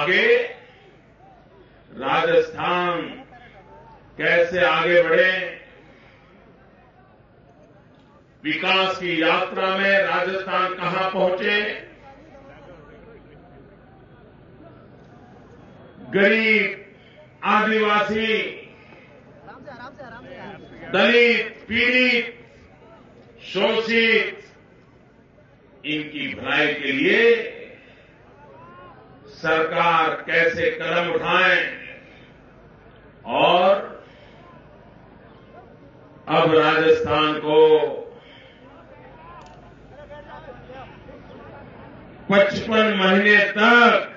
आगे राजस्थान कैसे आगे बढ़े, विकास की यात्रा में राजस्थान कहां पहुंचे, गरीब, आदिवासी, दलित, पीड़ित, शोषित, इनकी भलाई के लिए सरकार कैसे कदम उठाए और अब राजस्थान को 55 महीने तक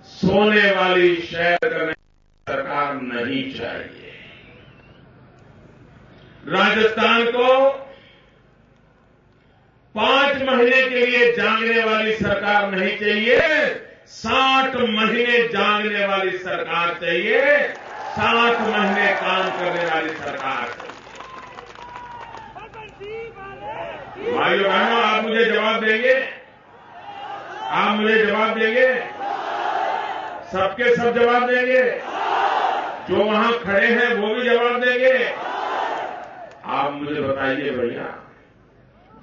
सोने वाली शहर करने सरकार नहीं चाहिए। राजस्थान को 5 महीने के लिए जागने वाली सरकार नहीं चाहिए, 60 महीने जागने वाली सरकार चाहिए, 60 महीने काम करने वाली सरकार चाहिए। भाइयों बहनों, आप मुझे जवाब देंगे? आप मुझे जवाब देंगे? सबके सब जवाब देंगे? जो वहां खड़े हैं वो भी जवाब देंगे? आप मुझे बताइए भैया,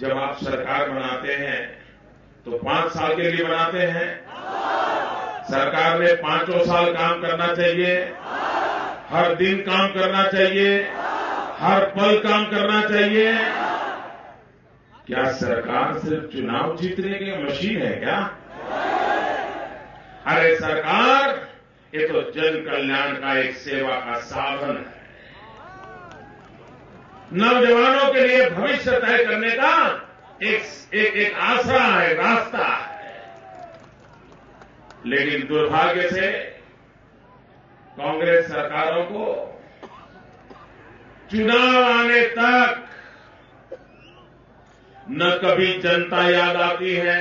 जब आप सरकार बनाते हैं तो 5 साल के लिए बनाते हैं? सरकार में 5 साल काम करना चाहिए, हर दिन काम करना चाहिए, हर पल काम करना चाहिए। क्या सरकार सिर्फ चुनाव जीतने की मशीन है क्या? अरे सरकार ये तो जन कल्याण का एक सेवा का साधन है, नौजवानों के लिए भविष्य तय करने का एक आसरा है, रास्ता है। लेकिन दुर्भाग्य से कांग्रेस सरकारों को चुनाव आने तक न कभी जनता याद आती है,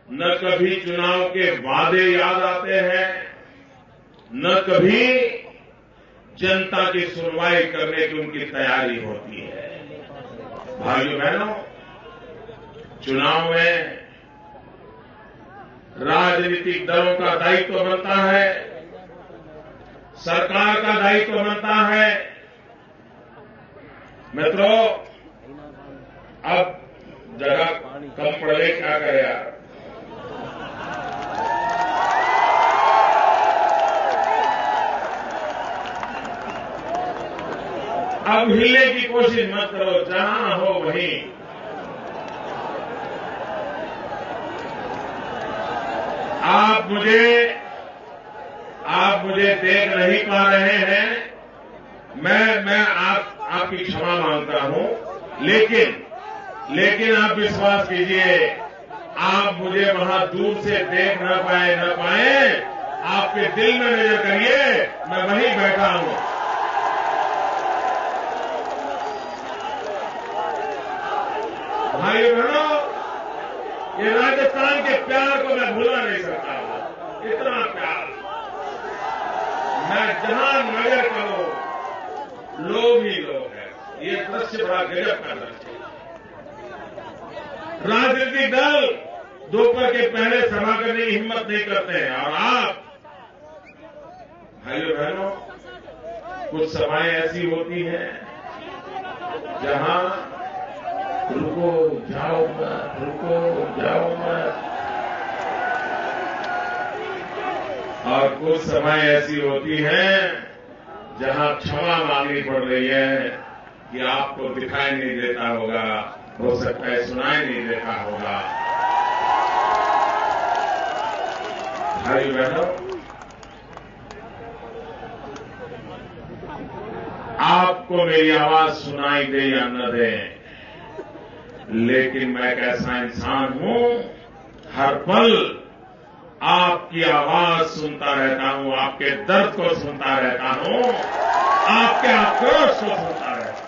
न कभी चुनाव के वादे याद आते हैं, न कभी जनता की सुनवाई करने की उनकी तैयारी होती है। भाइयों बहनों, चुनाव में राजनीतिक दलों का दायित्व बनता है, सरकार का दायित्व बनता है। मित्रों, अब जगह कम पड़ गई, क्या करें यार। अब हिलने की कोशिश मत करो, जहां हो वहीं। आप मुझे देख नहीं पा रहे हैं, मैं आपकी क्षमा मांगता हूं, लेकिन आप विश्वास कीजिए, आप मुझे वहां दूर से देख न पाए, आपके दिल में नजर करिए, मैं वहीं बैठा हूं। भाइयों बहनों, ये राजस्थान के प्यार को मैं भूला नहीं सकता हूं, इतना प्यार। मैं जहां नजर करूं लोग ही लोग हैं। ये दृश्य बड़ा गजब का दृश्य है। राजनीतिक दल दोपहर के पहले सभा करने की हिम्मत नहीं करते हैं, और आप भाइयों बहनों, कुछ सभाएं ऐसी होती हैं जहां रुको जाओ मत, और कुछ सभाएं ऐसी होती हैं जहां क्षमा मांगनी पड़ रही है कि आपको दिखाई नहीं देता होगा, हो सकता है सुनाई नहीं देता होगा। भाई बहनों, आपको मेरी आवाज सुनाई दे या न दे, लेकिन मैं एक ऐसा इंसान हूं, हर पल आपकी आवाज सुनता रहता हूं, आपके दर्द को सुनता रहता हूं, आपके आक्रोश को सुनता रहता हूं।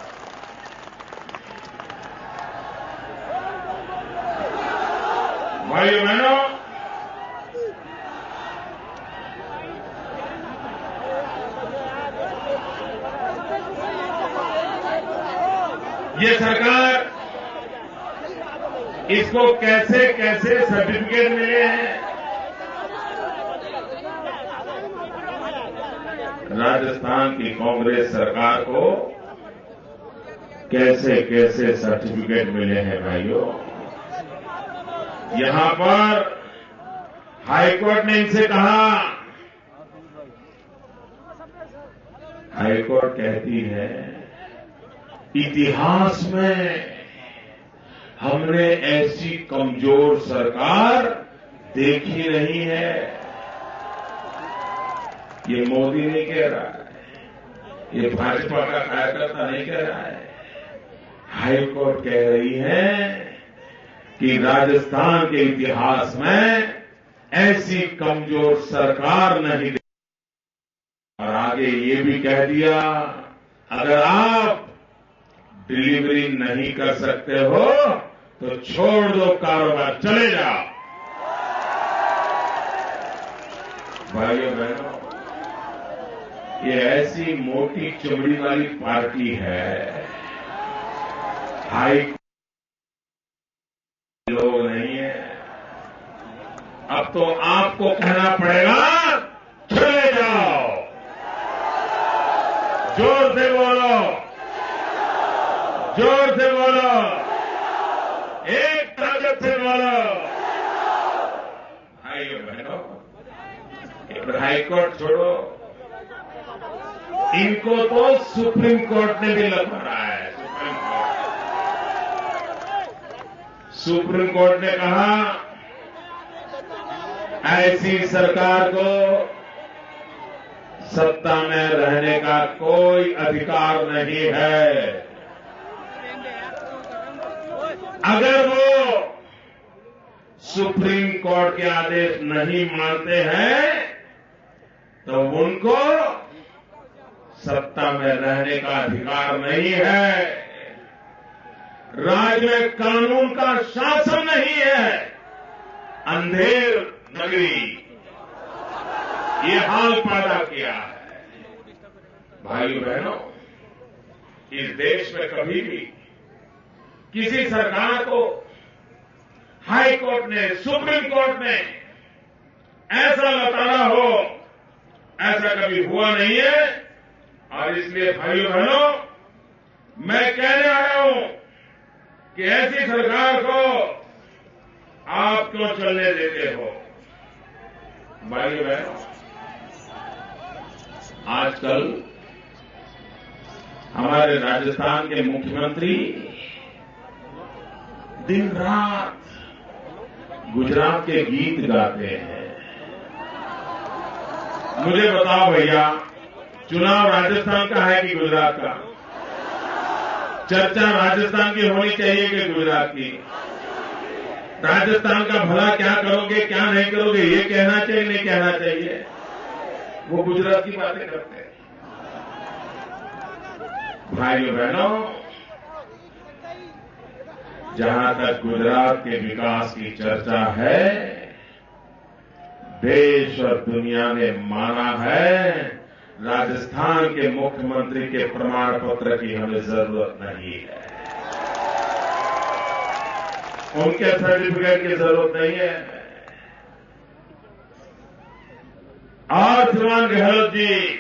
भाइयों बहनों, ये सरकार, इसको कैसे कैसे सर्टिफिकेट मिले हैं, राजस्थान की कांग्रेस सरकार को कैसे कैसे सर्टिफिकेट मिले हैं भाइयों। यहां पर हाईकोर्ट ने इनसे कहा, हाईकोर्ट कहती है इतिहास में हमने ऐसी कमजोर सरकार देखी नहीं है। ये मोदी नहीं कह रहा है, ये भाजपा का कार्यकर्ता नहीं कह रहा है, हाईकोर्ट कह रही है कि राजस्थान के इतिहास में ऐसी कमजोर सरकार नहीं देखी। और आगे ये भी कह दिया, अगर आप डिलीवरी नहीं कर सकते हो तो छोड़ दो कारोबार, चले जाओ। भाइयों बहनों, ये ऐसी मोटी चमड़ी वाली पार्टी है, हाई लोग नहीं है। अब तो आपको कहना पड़ेगा चले जाओ। जोर से बोलो, जोर से बोलो, एक ताकत से बोलो। भाइयों बहनों, हाईकोर्ट छोड़ो, इनको तो सुप्रीम कोर्ट ने भी लपटा है। सुप्रीम कोर्ट ने कहा ऐसी सरकार को सत्ता में रहने का कोई अधिकार नहीं है। अगर वो सुप्रीम कोर्ट के आदेश नहीं मानते हैं तो उनको सत्ता में रहने का अधिकार नहीं है। राज्य में कानून का शासन नहीं है। अंधेर नगरी ये हाल पैदा किया है। भाइयों बहनों, इस देश में कभी भी किसी सरकार को हाई कोर्ट ने, सुप्रीम कोर्ट ने ऐसा लताड़ा हो, ऐसा कभी हुआ नहीं है। और इसलिए भाइयों बहनों, मैं कहने आया हूं कि ऐसी सरकार को आप क्यों चलने देते हो। भाइयों बहनों, आजकल हमारे राजस्थान के मुख्यमंत्री दिन रात गुजरात के गीत गाते हैं। मुझे बताओ भैया, चुनाव राजस्थान का है कि गुजरात का? चर्चा राजस्थान की होनी चाहिए कि गुजरात की? राजस्थान का भला क्या करोगे, क्या नहीं करोगे, ये कहना चाहिए नहीं कहना चाहिए? वो गुजरात की बातें करते हैं। भाइयों बहनों, जहां तक गुजरात के विकास की चर्चा है, देश और दुनिया ने माना है राजस्थान के मुख्यमंत्री के प्रमाण पत्र की हमें जरूरत नहीं है। उनके सर्टिफिकेट की जरूरत नहीं है। और श्रीमान गहलोत जी,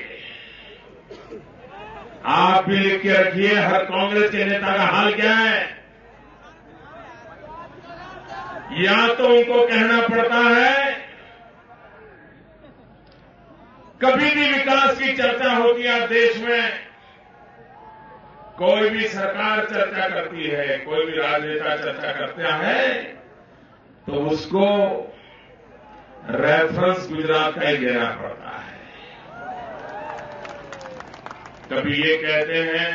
आप भी लिख के रखिए, हर कांग्रेस के नेता का हाल क्या है। या तो उनको कहना पड़ता है, कभी भी विकास की चर्चा होती है देश में, कोई भी सरकार चर्चा करती है, कोई भी राजनेता चर्चा करता है, तो उसको रेफरेंस गुजरात का ही देना पड़ता है। कभी ये कहते हैं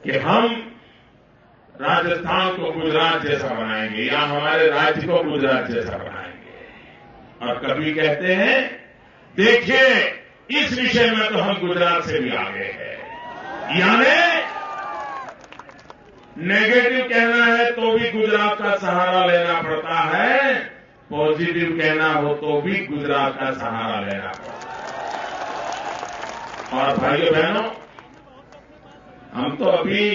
कि हम राजस्थान को गुजरात जैसा बनाएंगे या हमारे राज्य को गुजरात जैसा बनाएंगे, और कभी कहते हैं देखिए इस विषय में तो हम गुजरात से भी आगे हैं। यानी नेगेटिव कहना है तो भी गुजरात का सहारा लेना पड़ता है, पॉजिटिव कहना हो तो भी गुजरात का सहारा लेना पड़ता है। और भाइयों बहनों, हम तो अभी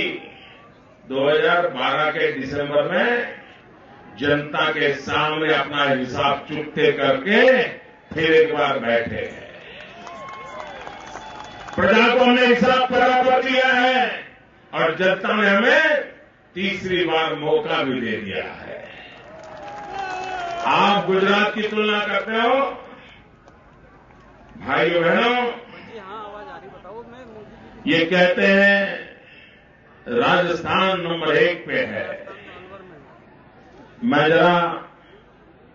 2012 के दिसंबर में जनता के सामने अपना हिसाब चुकते करके फिर एक बार बैठे हैं। प्रजा को हमने हिसाब बराबर दिया है और जनता ने हमें तीसरी बार मौका भी दे दिया है। आप गुजरात की तुलना करते हो, भाइयों बहनों, ये कहते हैं राजस्थान नंबर 1 पे है। मैं जरा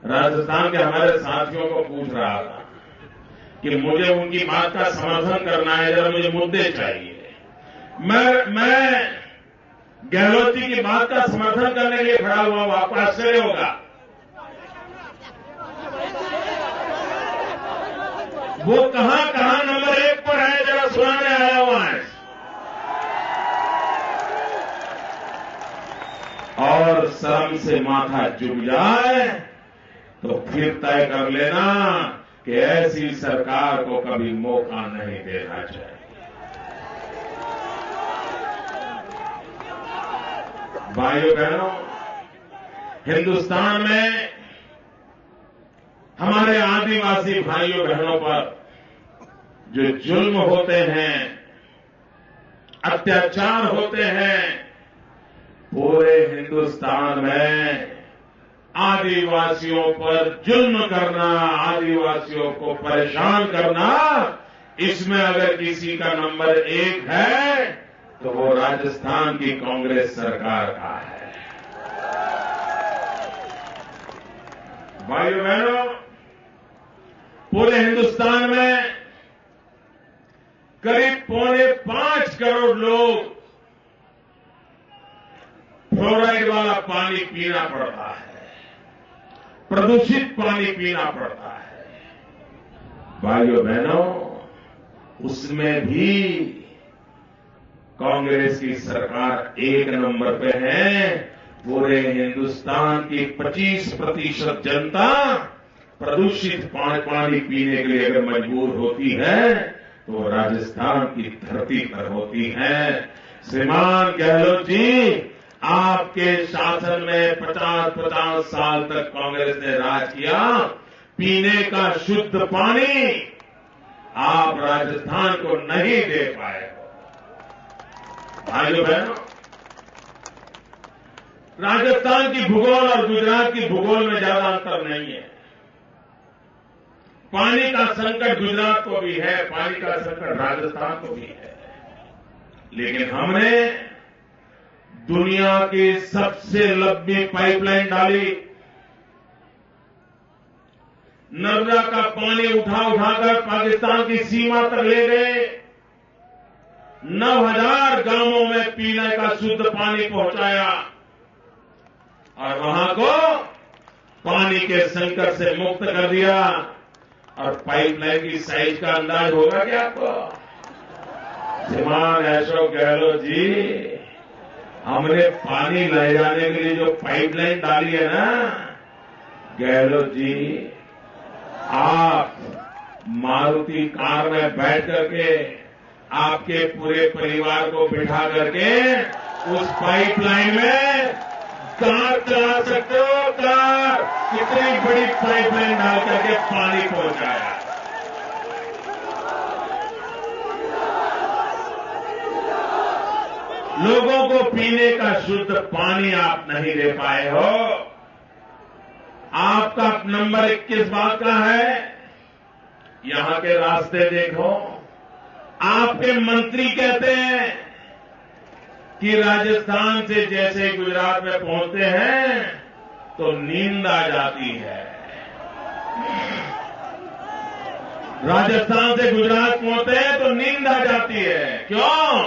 राजस्थान के हमारे साथियों को पूछ रहा था कि मुझे उनकी बात का समर्थन करना है, जरा मुझे मुद्दे चाहिए। मैं गहलोत जी की बात का समर्थन करने के लिए खड़ा हुआ हूं, आपको आश्चर्य होगा। वो कहां नंबर 1 पर है, जरा सुनाने आया हुआ है। और शर्म से माथा झुक जाए तो फिर तय कर लेना कि ऐसी सरकार को कभी मौका नहीं देना चाहिए। भाइयों बहनों, हिंदुस्तान में हमारे आदिवासी भाइयों बहनों पर जो जुल्म होते हैं, अत्याचार होते हैं, पूरे हिंदुस्तान में आदिवासियों पर जुल्म करना, आदिवासियों को परेशान करना, इसमें अगर किसी का नंबर 1 है तो वो राजस्थान की कांग्रेस सरकार का है। भाइयों बहनों, पूरे हिंदुस्तान में करीब 4.25 करोड़ लोग फ्लोराइड वाला पानी पीना पड़ता है, प्रदूषित पानी पीना पड़ता है। भाइयों बहनों, उसमें भी कांग्रेस की सरकार 1 नंबर पे है। पूरे हिंदुस्तान की 25% जनता प्रदूषित पानी पीने के लिए अगर मजबूर होती है तो राजस्थान की धरती पर होती है। श्रीमान गहलोत जी, आपके शासन में 50 साल तक कांग्रेस ने राज किया। पीने का शुद्ध पानी आप राजस्थान को नहीं दे पाए हो। भाइयों बहनों, राजस्थान की भूगोल और गुजरात की भूगोल में ज्यादा अंतर नहीं है। पानी का संकट गुजरात को भी है, पानी का संकट राजस्थान को भी है, लेकिन हमने दुनिया की सबसे लंबी पाइपलाइन डाली। नर्मदा का पानी उठाकर पाकिस्तान की सीमा तक ले गए। 9,000 गांवों में पीने का शुद्ध पानी पहुंचाया और वहां को पानी के संकट से मुक्त कर दिया। और पाइपलाइन की साइज का अंदाज होगा क्या आपको? श्रीमान अशोक गहलोत जी, हमने पानी ले जाने के लिए जो पाइपलाइन डाली है ना, गहलोत जी, आप मारुति कार में बैठ करके आपके पूरे परिवार को बिठा करके उस पाइपलाइन में कार चला सकते हो। कार कितनी बड़ी पाइपलाइन डाल करके पानी पहुंचाया। लोगों को पीने का शुद्ध पानी आप नहीं दे पाए हो। आपका नंबर 21 बात का है। यहां के रास्ते देखो। आपके मंत्री कहते हैं कि राजस्थान से जैसे गुजरात में पहुंचते हैं तो नींद आ जाती है। राजस्थान से गुजरात पहुंचते हैं तो नींद आ जाती है। क्यों?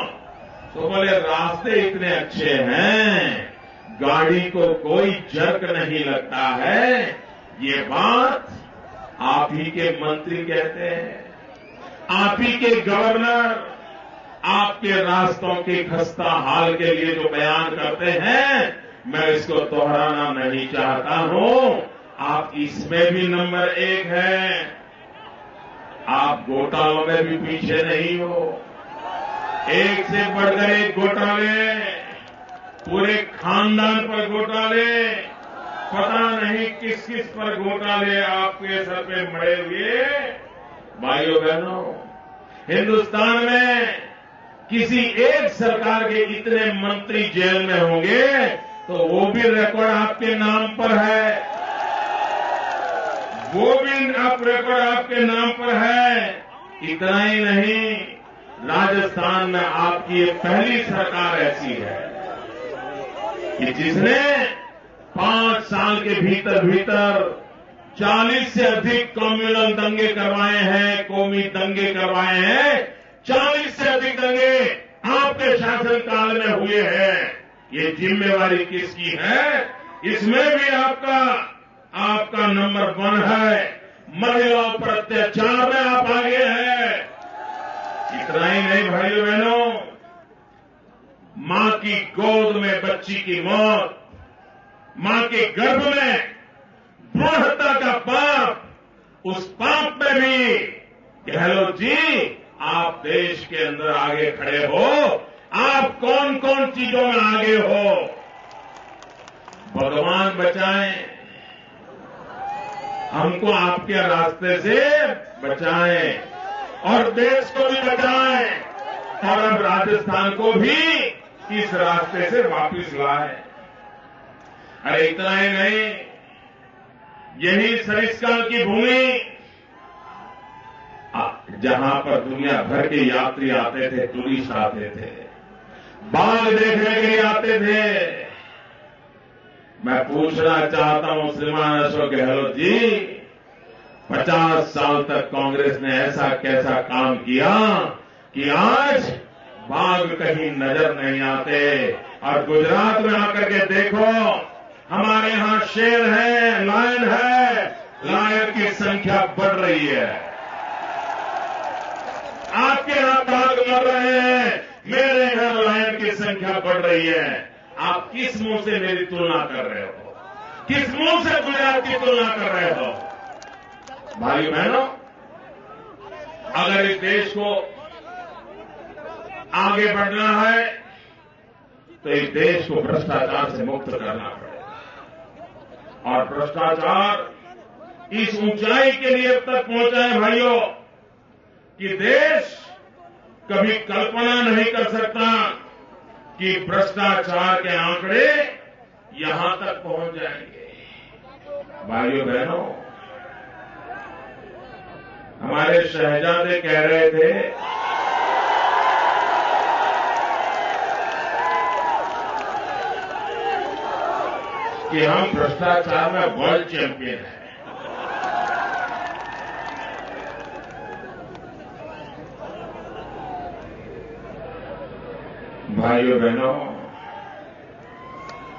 तो बोले रास्ते इतने अच्छे हैं, गाड़ी को कोई जर्क नहीं लगता है। ये बात आप ही के मंत्री कहते हैं, आप ही के गवर्नर आपके रास्तों के खस्ता हाल के लिए जो बयान करते हैं, मैं इसको दोहराना नहीं चाहता हूं। आप इसमें भी नंबर 1 हैं। आप घोटालों में भी पीछे नहीं हो। एक से बढ़कर एक घोटाले, पूरे खानदान पर घोटाले, पता नहीं किस किस पर घोटाले आपके सर पे मड़े हुए। भाइयों बहनों, हिंदुस्तान में किसी एक सरकार के इतने मंत्री जेल में होंगे तो वो भी रिकॉर्ड आपके नाम पर है, वो भी आप रिकॉर्ड आपके नाम पर है। इतना ही नहीं, राजस्थान में आपकी ये पहली सरकार ऐसी है कि जिसने 5 साल के भीतर भीतर 40 से अधिक कम्युनल दंगे करवाए हैं, कौमी दंगे करवाए हैं। 40 से अधिक दंगे आपके शासनकाल में हुए हैं। ये जिम्मेवारी किसकी है? इसमें भी आपका नंबर 1 है। महिलाओं पर अत्याचार में आप आगे हैं। इतना ही नहीं भाइयों बहनों, मां की गोद में बच्ची की मौत, मां के गर्भ में भ्रूण हत्या का पाप, उस पाप में भी गहलोत जी आप देश के अंदर आगे खड़े हो। आप कौन कौन चीजों में आगे हो? भगवान बचाएं, हमको आपके रास्ते से बचाएं और देश को भी बचाएं और अब राजस्थान को भी इस रास्ते से वापस लाएं। अरे इतना ही नहीं, यही सरिस्का की भूमि जहां पर दुनिया भर के यात्री आते थे, टूरिस्ट आते थे, बाघ देखने के लिए आते थे। मैं पूछना चाहता हूं श्रीमान अशोक गहलोत जी, 50 साल तक कांग्रेस ने ऐसा कैसा काम किया कि आज बाघ कहीं नजर नहीं आते? और गुजरात में आकर के देखो, हमारे यहां शेर है, लायन है, लायन की संख्या बढ़ रही है। आपके यहां बाघ मर रहे हैं, मेरे यहां लायन की संख्या बढ़ रही है। आप किस मुंह से मेरी तुलना कर रहे हो? किस मुंह से गुजरात की तुलना कर रहे हो? भाइयों बहनों, अगर इस देश को आगे बढ़ना है तो इस देश को भ्रष्टाचार से मुक्त करना पड़ेगा। और भ्रष्टाचार इस ऊंचाई के लिए अब तक पहुंचा है भाइयों कि देश कभी कल्पना नहीं कर सकता कि भ्रष्टाचार के आंकड़े यहां तक पहुंच जाएंगे। भाइयों बहनों, हमारे शहजादे कह रहे थे कि हम भ्रष्टाचार में वर्ल्ड चैंपियन हैं। भाइयों बहनों,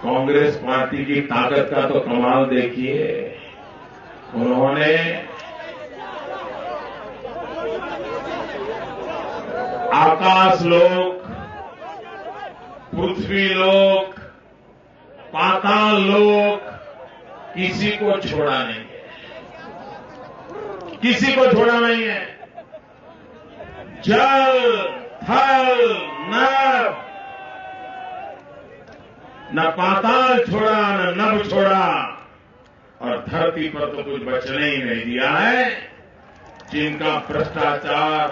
कांग्रेस पार्टी की ताकत का तो कमाल देखिए। उन्होंने आकाश लोक, पृथ्वी लोक, पाताल लोक, किसी को छोड़ा नहीं है, किसी को छोड़ा नहीं है। जल, थल, नभ, न पाताल छोड़ा, न नभ छोड़ा, और धरती पर तो कुछ बचने ही नहीं दिया है। जिनका भ्रष्टाचार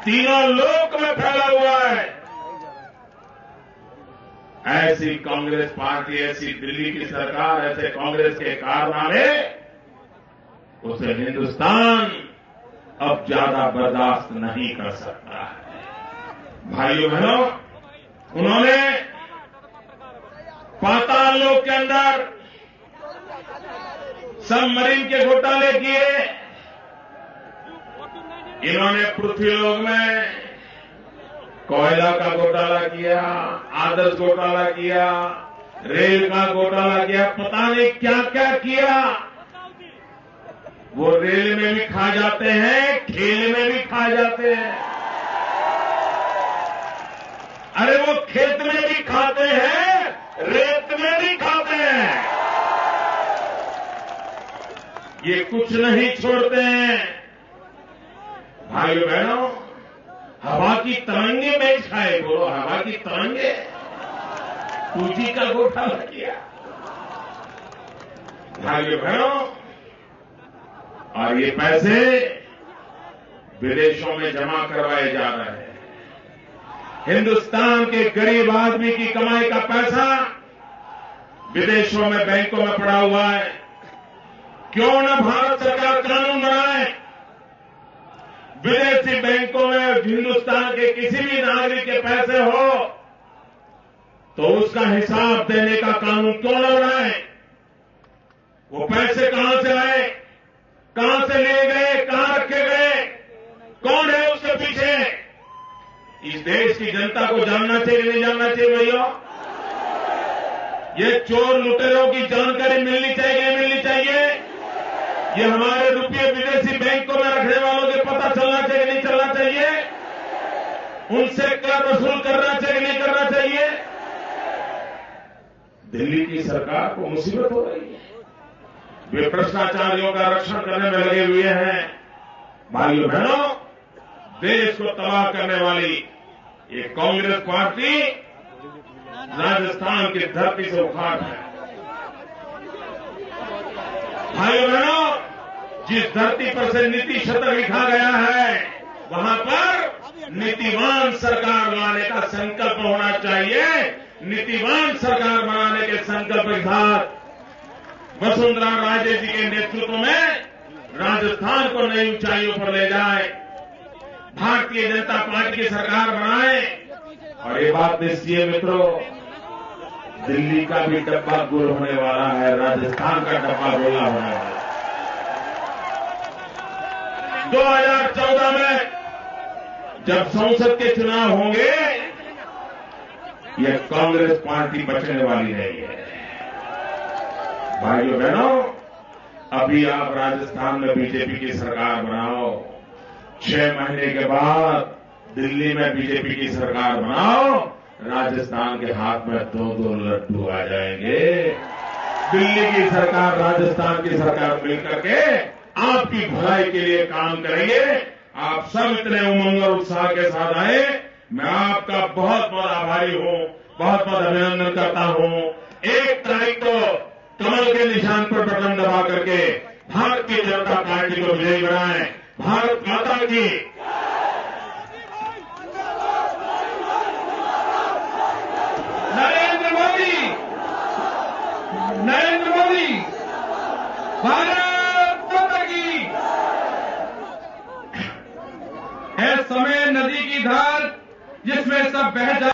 तीनों लोक में फैला हुआ है, ऐसी कांग्रेस पार्टी, ऐसी दिल्ली की सरकार, ऐसे कांग्रेस के कारनामे, उसे हिंदुस्तान अब ज्यादा बर्दाश्त नहीं कर सकता है। भाइयों बहनों, उन्होंने पाताल लोक के अंदर सबमरीन के घोटाले किए, इन्होंने पृथ्वी लोक में कोयला का घोटाला किया, आदर्श घोटाला किया, रेल का घोटाला किया, पता नहीं क्या क्या किया। वो रेल में भी खा जाते हैं, खेल में भी खा जाते हैं, अरे वो खेत में भी खाते हैं, रेत में भी खाते हैं। ये कुछ नहीं छोड़ते हैं। भाइयों बहनों, हवा की तरंगे में खाए, बोलो हवा की तरंगे, पूंजी का घोटाला किया। भाइयों बहनों, और ये पैसे विदेशों में जमा करवाए जा रहे हैं। हिंदुस्तान के गरीब आदमी की कमाई का पैसा विदेशों में बैंकों में पड़ा हुआ है। क्यों न भारत सरकार कानून बनाए, विदेशी बैंकों में हिंदुस्तान के किसी भी नागरिक के पैसे हो तो उसका हिसाब देने का कानून क्यों न बनाए? वो पैसे कहां से आए, कहां से लिए गए, कहां रखे गए, कौन है उसके पीछे? इस देश की जनता को जानना चाहिए, नहीं जानना चाहिए भैया? ये चोर लुटेरों की जानकारी मिलनी चाहिए, मिलनी चाहिए। ये हमारे रुपये विदेशी बैंकों में रखने वालों के पता चलना चाहिए, नहीं चलना चाहिए? उनसे कर वसूल करना चाहिए, नहीं करना चाहिए? दिल्ली की सरकार को मुसीबत हो रही है। वे भ्रष्टाचारियों का रक्षण करने में लगे हुए हैं। भाइयों बहनों, देश को तबाह करने वाली ये कांग्रेस पार्टी राजस्थान की धरती से उखाड़ है। भाइयों बहनों, जिस धरती पर से नीति शतक लिखा गया है वहां पर नीतिवान सरकार लाने का संकल्प होना चाहिए। नीतिवान सरकार बनाने के संकल्प के साथ वसुंधरा राजे जी के नेतृत्व में राजस्थान को नई ऊंचाइयों पर ले जाए, भारतीय जनता पार्टी की सरकार बनाए। और ये बात निश्चित है मित्रों, दिल्ली का भी डब्बा गोल होने वाला है, राजस्थान का डब्बा गोला होने वाला है। 2014 में जब संसद के चुनाव होंगे, यह कांग्रेस पार्टी बचने वाली नहीं है। भाइयों बहनों, अभी आप राजस्थान में बीजेपी की सरकार बनाओ, 6 महीने के बाद दिल्ली में बीजेपी की सरकार बनाओ, राजस्थान के हाथ में 2-2 लड्डू आ जाएंगे। दिल्ली की सरकार, राजस्थान की सरकार मिलकर के आपकी भलाई के लिए काम करेंगे। आप सब इतने उमंग और उत्साह के साथ आए, मैं आपका बहुत बहुत आभारी हूं, बहुत बहुत अभिनंदन करता हूं। 1 तारीख को कमल के निशान पर बटन दबा करके भारतीय जनता पार्टी को विजयी बनाएं। भारत माता की। नरेंद्र मोदी, भारत माता की। है समय नदी की धार जिसमें सब बह जा